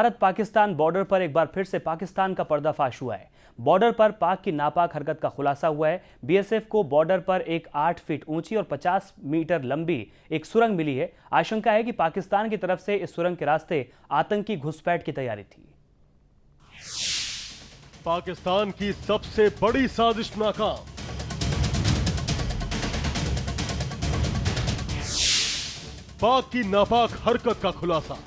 Bharat Pakistan border पर एक बार फिर से पाकिस्तान का पर्दाफाश हुआ है। बॉर्डर पर पाक की नापाक हरकत का खुलासा हुआ है। बीएसएफ को बॉर्डर पर एक 8 फीट ऊंची और 50 मीटर लंबी एक सुरंग मिली है। आशंका है कि पाकिस्तान की तरफ से इस सुरंग के रास्ते आतंकी घुसपैठ की तैयारी थी। पाकिस्तान की सबसे बड़ी साजिश नाकाम। पाक की नापाक हरकत का खुलासा।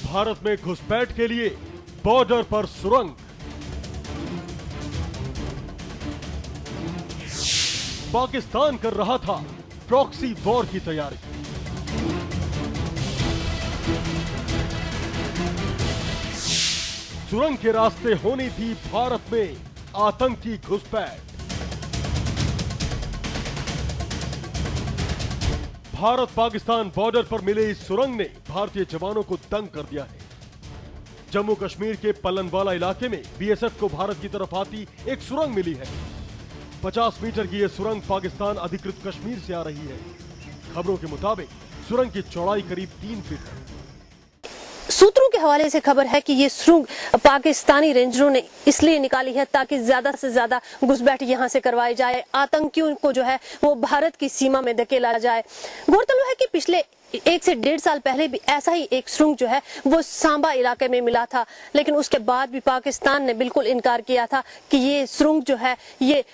भारत में घुसपैठ के लिए बॉर्डर पर सुरंग। पाकिस्तान कर रहा था प्रॉक्सी वॉर की तैयारी। सुरंग के रास्ते होनी थी भारत में आतंकी घुसपैठ। भारत पाकिस्तान बॉर्डर पर मिले इस सुरंग ने भारतीय जवानों को दंग कर दिया है। जम्मू कश्मीर के पल्लनवाला इलाके में बीएसएफ को भारत की तरफ आती एक सुरंग मिली है। 50 मीटर की यह सुरंग पाकिस्तान अधिकृत कश्मीर से आ रही है। खबरों के मुताबिक सुरंग की चौड़ाई करीब 3 फीट है। सूत्रों के हवाले से खबर है कि ये सुरंग पाकिस्तानी रेंजरों ने इसलिए निकाली है ताकि ज्यादा से ज्यादा घुसपैठ यहां से करवाई जाए, आतंकियों को जो है वो भारत की सीमा में धकेला जाए। गौरतलब है कि पिछले 1 से 1.5 साल पहले भी ऐसा ही एक सुरंग जो है वो सांबा इलाके में मिला था, लेकिन उसके बाद भी पाकिस्तान ने बिल्कुल इनकार किया था कि ये सुरंग जो है ये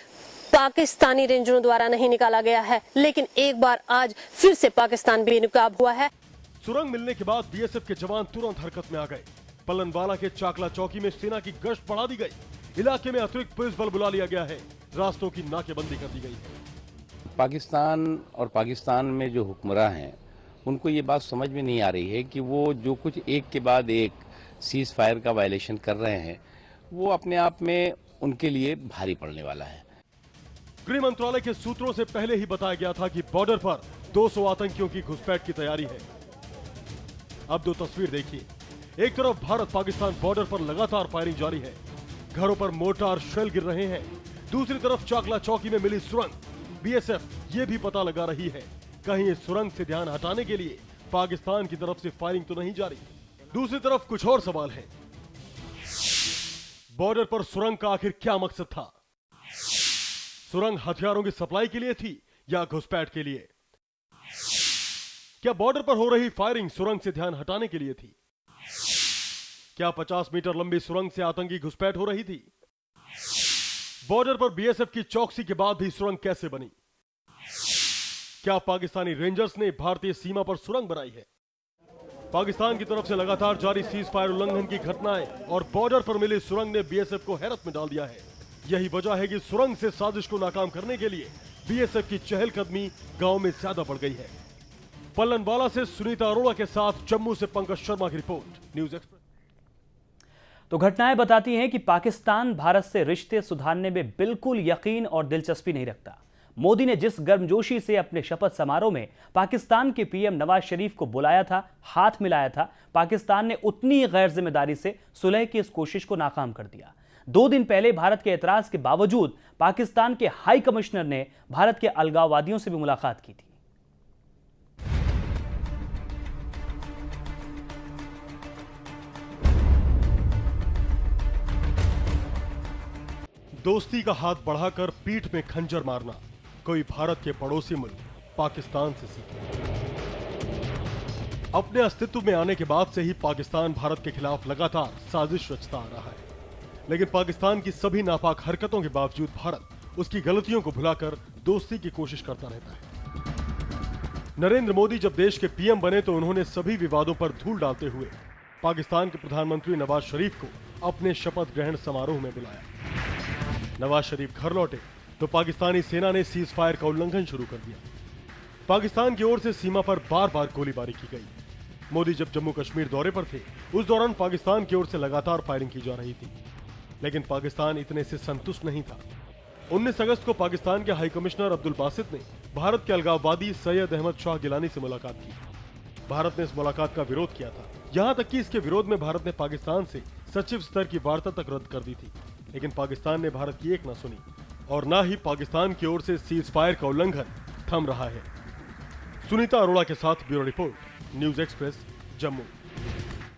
पाकिस्तानी रेंजरों द्वारा नहीं निकाला गया है। लेकिन एक बार आज फिर से पाकिस्तान बेनकाब हुआ है। सुरंग मिलने के बाद बीएसएफ के जवान तुरंत हरकत में आ गए। पल्लनवाला के चाकला चौकी में सेना की गश्त बढ़ा दी गई। इलाके में अतिरिक्त पुलिस बल बुला लिया गया है। रास्तों की नाकेबंदी कर दी गई है। पाकिस्तान और पाकिस्तान में जो हुक्मरान हैं उनको ये बात समझ में नहीं आ रही है कि वो जो कुछ एक के बाद एक सीज फायर का वायलेशन कर रहे हैं वो अपने आप में उनके लिए भारी पड़ने वाला है। गृह मंत्रालय के सूत्रों से पहले ही बताया गया था कि बॉर्डर पर 200 आतंकियों की घुसपैठ की तैयारी है। अब दो तस्वीर देखिए। एक तरफ भारत पाकिस्तान बॉर्डर पर लगातार फायरिंग जारी है। घरों पर मोर्टार शेल गिर रहे हैं। दूसरी तरफ चाकला चौकी में मिली सुरंग। बीएसएफ ये भी पता लगा रही है कहीं इस सुरंग से ध्यान हटाने के लिए पाकिस्तान की तरफ से फायरिंग तो नहीं जारी। दूसरी तरफ कुछ और सवाल है। बॉर्डर पर सुरंग का आखिर क्या मकसद था? सुरंग हथियारों की सप्लाई के लिए थी या घुसपैठ के लिए? क्या बॉर्डर पर हो रही फायरिंग सुरंग से ध्यान हटाने के लिए थी? क्या 50 मीटर लंबी सुरंग से आतंकी घुसपैठ हो रही थी? बॉर्डर पर बीएसएफ की चौकसी के बाद भी सुरंग कैसे बनी? क्या पाकिस्तानी रेंजर्स ने भारतीय सीमा पर सुरंग बनाई है? पाकिस्तान की तरफ से लगातार जारी सीज फायर उल्लंघन की घटनाएं और बॉर्डर पर मिली सुरंग ने बीएसएफ को हैरत में डाल दिया है। यही वजह है कि सुरंग से साजिश को नाकाम करने के लिए बीएसएफ की चहलकदमी गांव में ज्यादा बढ़ गई है। पल्लनवाला से सुनीता अरोड़ा के साथ जम्मू से पंकज शर्मा की रिपोर्ट, न्यूज़ एक्सप्रेस। तो घटनाएं बताती हैं कि पाकिस्तान भारत से रिश्ते सुधारने में बिल्कुल यकीन और दिलचस्पी नहीं रखता। मोदी ने जिस गर्मजोशी से अपने शपथ समारोह में पाकिस्तान के पीएम नवाज शरीफ को बुलाया था, हाथ मिलाया था, पाकिस्तान ने उतनी गैर जिम्मेदारी से सुलह की इस कोशिश को नाकाम कर दिया। 2 दिन पहले भारत के एतराज के बावजूद पाकिस्तान के हाई कमिश्नर ने भारत के अलगाववादियों से भी मुलाकात की थी। दोस्ती का हाथ बढ़ाकर पीठ में खंजर मारना कोई भारत के पड़ोसी मुल्क पाकिस्तान से सीखे। अपने अस्तित्व में आने के बाद से ही पाकिस्तान भारत के खिलाफ लगातार साजिश रचता आ रहा है। लेकिन पाकिस्तान की सभी नापाक हरकतों के बावजूद भारत उसकी गलतियों को भुलाकर दोस्ती की कोशिश करता रहता है। नरेंद्र मोदी जब देश के पीएम बने तो उन्होंने सभी विवादों पर धूल डालते हुए पाकिस्तान के प्रधानमंत्री नवाज शरीफ को अपने शपथ ग्रहण समारोह में बुलाया। नवाज शरीफ घर लौटे तो पाकिस्तानी सेना ने सीज फायर का उल्लंघन शुरू कर दिया। पाकिस्तान की ओर से सीमा पर बार बार गोलीबारी की गई। मोदी जब जम्मू कश्मीर दौरे पर थे उस दौरान पाकिस्तान की ओर से लगातार फायरिंग की जा रही थी। लेकिन पाकिस्तान इतने से संतुष्ट नहीं था। 19 अगस्त को पाकिस्तान के हाई कमिश्नर अब्दुल बासित ने भारत के अलगाववादी सैयद अहमद शाह गिलानी से मुलाकात की। भारत ने इस मुलाकात का विरोध किया था, यहां तक कि इसके विरोध में भारत ने पाकिस्तान से सचिव स्तर की वार्ता तक रद्द कर दी थी। लेकिन पाकिस्तान ने भारत की एक न सुनी और न ही पाकिस्तान की ओर से सीज फायर का उल्लंघन थम रहा है। सुनीता अरोड़ा के साथ bureau report, news express, Jammu.